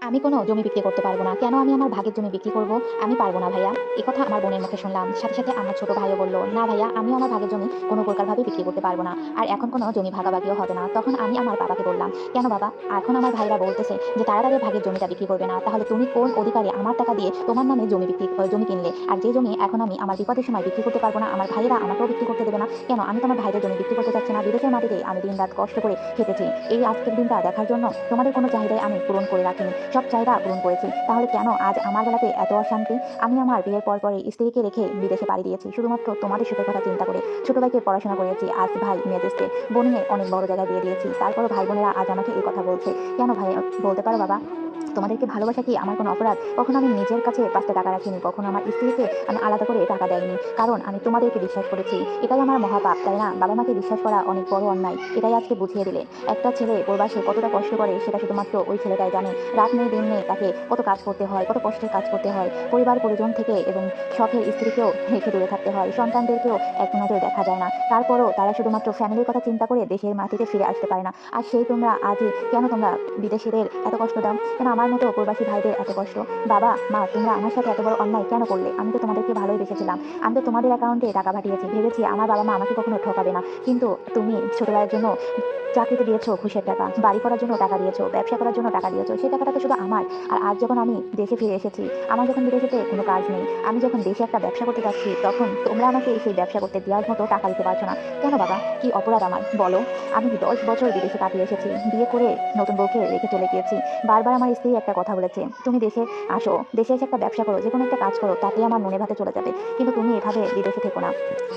আমি কোনো জমি বিক্রি করতে পারবো না। কেন আমি আমার ভাগের জমি বিক্রি করব? আমি পারবো না ভাইয়া। একথা আমার বোনের মুখে শুনলাম। সাথে, সাথে আমার ছোট ভাইও বলল, "না ভাইয়া, আমিও আমার ভাগের জমি কোনো প্রকারভাবে বিক্রি করতে পারবো না। আর এখন কোনো জমি ভাগাভাগিও হবে না।" তখন আমি আমার বাবাকে বললাম, "কেন বাবা? এখন আমার ভাইরা বলতেছে যে তারা তাদের ভাগের জমিটা বিক্রি করবে না। তাহলে তুমি কোন অধিকারে আমার টাকা দিয়ে তোমার নামে জমি কিনলে? আর যে জমি এখন আমি আমার বিপদের সময় বিক্রি করতে পারবো না, আমার ভাইয়েরা আমাকেও বিক্রি করতে দেবে না। কেন? আমি তো আমার ভাইদের জমি বিক্রি করতে চাচ্ছি না। বিদেশের মাটিতে আমি দিনরাত কষ্ট করে খেটেছি। এই আজকের দিনটা দেখার জন্য তোমাদের কোনো চাহিদাই আমি পূরণ করে রাখিনি। সব চাহিদা পূরণ করেছি। তাহলে কেন আজ আমার বেলাতে এত অশান্তি? আমি আমার বিয়ের পরপরই স্ত্রীকে রেখে বিদেশে পাড়ি দিয়েছি শুধুমাত্র তোমাদের সুখের কথা চিন্তা করে। ছোট ভাইকে পড়াশোনা করিয়েছি, আজ ভাই মেজেস্টে, বোনিয়ে অনেক বড় জায়গায় বিয়ে দিয়েছি। তারপরও ভাই বোনেরা আজ আমাকে এই কথা বলছে। কেন ভাই? বলতে পারো বাবা? তোমাদেরকে ভালোবাসা কি আমার কোনো অপরাধ? কখনো আমি নিজের কাছে ৫ টা টাকা রাখিনি। কখনো আমার স্ত্রীকে আমি আলাদা করে টাকা দেইনি। কারণ আমি তোমাদেরকে বিশ্বাস করেছি। এটাই আমার মহাপাপ, তাই না? বাবা-মাকে বিশ্বাস করা অনেক বড় অন্যায়। এটাই আজকে বুঝিয়ে দিলে। একটা ছেলে প্রবাসে কতটা কষ্ট করে সেটা শুধুমাত্র ওই ছেলেটাই জানে। রাত নেই দিন নেই তাকে কত কাজ করতে হয়, কত কষ্টের কাজ করতে হয়। পরিবার পরিজন থেকে এবং শখের স্ত্রীকেও রেখে দূরে থাকতে হয়। সন্তানদেরকেও এক নজরে দেখা যায় না। তারপরও তারা শুধুমাত্র ফ্যামিলির কথা চিন্তা করে দেশের মাটিতে ফিরে আসতে পারে না। আর সেই তোমরা আজই কেন তোমরা বিদেশীদের এত কষ্ট দাও? কেন আমার মতো প্রবাসী ভাইদের এত কষ্ট? বাবা, মা, তোমরা আমার সাথে এত বড় অন্যায় কেন করলে? আমি তো তোমাদেরকে ভালোই বেসেছিলাম। আমি তো তোমাদের অ্যাকাউন্টে টাকা পাঠিয়েছি। ভেবেছি আমার বাবা-মা আমাকে কখনো ঠকাবে না। কিন্তু তুমি ছোট ভাইয়ের জন্য চাকরিতে দিয়েছো ঘুষের টাকা, বাড়ি করার জন্য টাকা দিয়েছো, ব্যবসা করার জন্য টাকা দিয়েছো। সেই টাকাটা তো শুধু আমার। আর আজ যখন আমি দেশে ফিরে এসেছি, আমার যখন বিদেশেতে কোনো কাজ নেই, আমি যখন দেশে একটা ব্যবসা করতে যাচ্ছি, তখন তোমরা আমাকে সেই ব্যবসা করতে দেওয়ার মতো টাকা দিতে পারছো না। কেন বাবা? কি অপরাধ আমার? বলো। আমি ১০ বছর বিদেশে কাটিয়ে এসেছি। বিয়ে করে নতুন বউকে রেখে চলে গিয়েছি। বারবার আমার স্ত্রী একটা কথা বলেছে, "তুমি দেশে আসো, দেশে এসে একটা ব্যবসা করো, যেকোনো একটা কাজ করো, তাতেই আমার নুনে ভাতে চলে যাবে। কিন্তু তুমি এভাবে বিদেশে থেকো না।"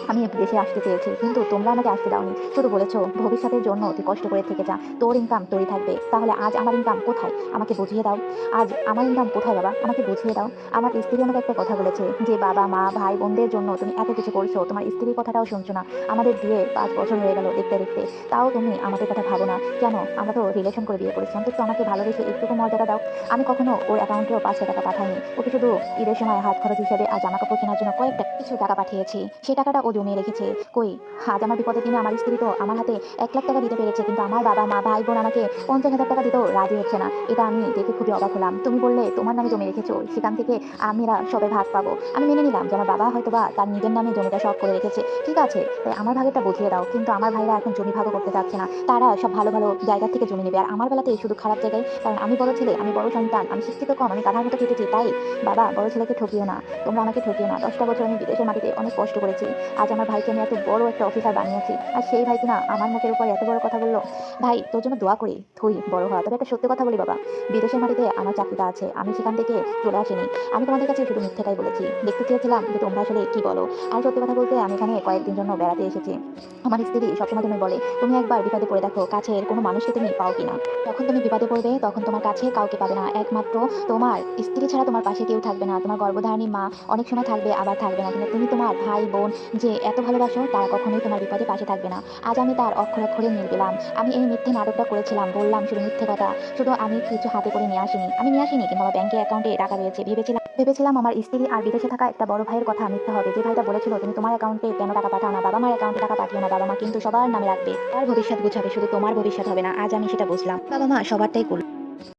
আমি দেশে আসতে চেয়েছি, কিন্তু তোমরা আমাকে আসতে দাওনি। শুধু বলেছো, "ভবিষ্যতের জন্য তুই কষ্ট করে থেকে যা। তোর ইনকাম তোরই থাকবে।" তাহলে আজ আমার ইনকাম কোথায়? আমাকে বুঝিয়ে দাও। আজ আমার ইনকাম কোথায় বাবা? আমাকে বুঝিয়ে দাও। আমার স্ত্রী আমাকে একটা কথা বলেছে যে, "বাবা, মা, ভাই বোনদের জন্য তুমি এত কিছু করছো, তোমার স্ত্রীর কথাটাও শুনছো না। আমাদের বিয়ে ৫ বছর হয়ে গেল দেখতে, দেখতে। তাও তুমি আমাদের কথা ভাবো না। কেন? আমরা তো রিলেশন করে বিয়ে করেছি। অন্তত আমাকে ভালোবেসে একটুকু মর্যাদা দাও।" আমি কখনো ওর অ্যাকাউন্টেও ৫০০ টাকা পাঠাইনি। ওকে শুধু ঈদের সময় হাত খরচ হিসেবে আর জামাকাপড় কেনার জন্য কয়েকটা কিছু টাকা পাঠিয়েছি। সেই টাকাটা ও জমিয়ে রেখেছে। কই? আজ আমার বিপদের দিনে আমার স্ত্রী তো আমার হাতে ১,০০,০০০ টাকা দিতে পেরেছে। কিন্তু আমার বাবা, মা, ভাই বোন আমাকে ৫০,০০০ টাকা দিতেও রাজি হচ্ছে না। এটা আমি দেখে খুবই অবাক হলাম। তুমি বললে তোমার নামে জমি রেখেছো, সেখান থেকে আমরা সবাই ভাগ পাবো। আমি মেনে নিলাম যে আমার বাবা হয়তোবা তার নিজের নামে জমিটা শখ করে রেখেছে। ঠিক আছে, তাই আমার ভাগেরটা বুঝিয়ে দাও। কিন্তু আমার ভাইরা এখন জমি ভাগও করতে চাচ্ছে না। তারা সব ভালো, ভালো জায়গা থেকে জমি নেবে। আর আমার বেলাতে শুধু খারাপ জায়গায়। কারণ আমি বড় ছেলে, আমি বড় সন্তান, আমি শিক্ষিত কম, আমি গাধার মতো খেটেছি। তাই বাবা, বড় ছেলেকে ঠকিও না। তোমরা আমাকে ঠকিও না। ১০টা বছর আমি বিদেশের মাটিতে অনেক কষ্ট করেছি। আজ আমার ভাইকে আমি এত বড় একটা অফিসার বানিয়েছি। আর সেই ভাই কিনা আমার মুখের উপর এত বড় কথা বলল। ভাই, তোর জন্য দোয়া করি তুই বড় হ। তবে একটা সত্যি কথা বলি বাবা, বিদেশের মাটিতে আমার চাকরিটা আছে। আমি সেখান থেকে চলে আসিনি। আমি তোমাদের কাছে শুধু মিথ্যাটাই বলেছি। দেখতে চেয়েছিলাম যে তোমরা আসলে কি বলো। আর সত্যি কথা বলতে আমি এখানে কয়েকদিন জন্য বেড়াতে এসেছি। আমার স্ত্রী সবসময় তুমি বলে, "তুমি একবার বিপদে পড়ে দেখো, কাছের কোনো মানুষকে তুমি পাও কিনা। যখন তুমি বিপদে পড়বে তখন তোমার কাছে কাউকে পাবে না। একমাত্র তোমার স্ত্রী ছাড়া তোমার পাশে কেউ থাকবে না। তোমার গর্ভধারিণী মা অনেক সময় থাকবে, আবার থাকবে না। কিন্তু তুমি তোমার ভাই বোন যে এত ভালোবাসো, তারা কখনোই তোমার বিপদে পাশে থাকবে না।" আজ আমি তার অক্ষরে, অক্ষরে মিল পেলাম। আমি এই মিথ্যে নাটকটা করেছিলাম, বললাম শুধু মিথ্যে কথা। শুধু আমি কিছু হাতে করে নিয়ে আসিনি। আমি নিয়ে আসিনি, কিন্তু আমার ব্যাংকে অ্যাকাউন্টে টাকা রয়েছে। ভেবেছিলাম আমার স্ত্রী আর বিদেশে থাকা একটা বড় ভাইয়ের কথা মিথ্যা হবে। যে ভাইটা বলেছিল, "তুমি তোমার অ্যাকাউন্টে কেন টাকা পাঠাও না? বাবা মার অ্যাকাউন্টে টাকা পাঠিও না। বাবা মা কিন্তু সবার নামে রাখবে। তার ভবিষ্যৎ গুছাবে, শুধু তোমার ভবিষ্যৎ হবে না।" আজ আমি সেটা বুঝলাম। বাবা মা সবারটাই করল।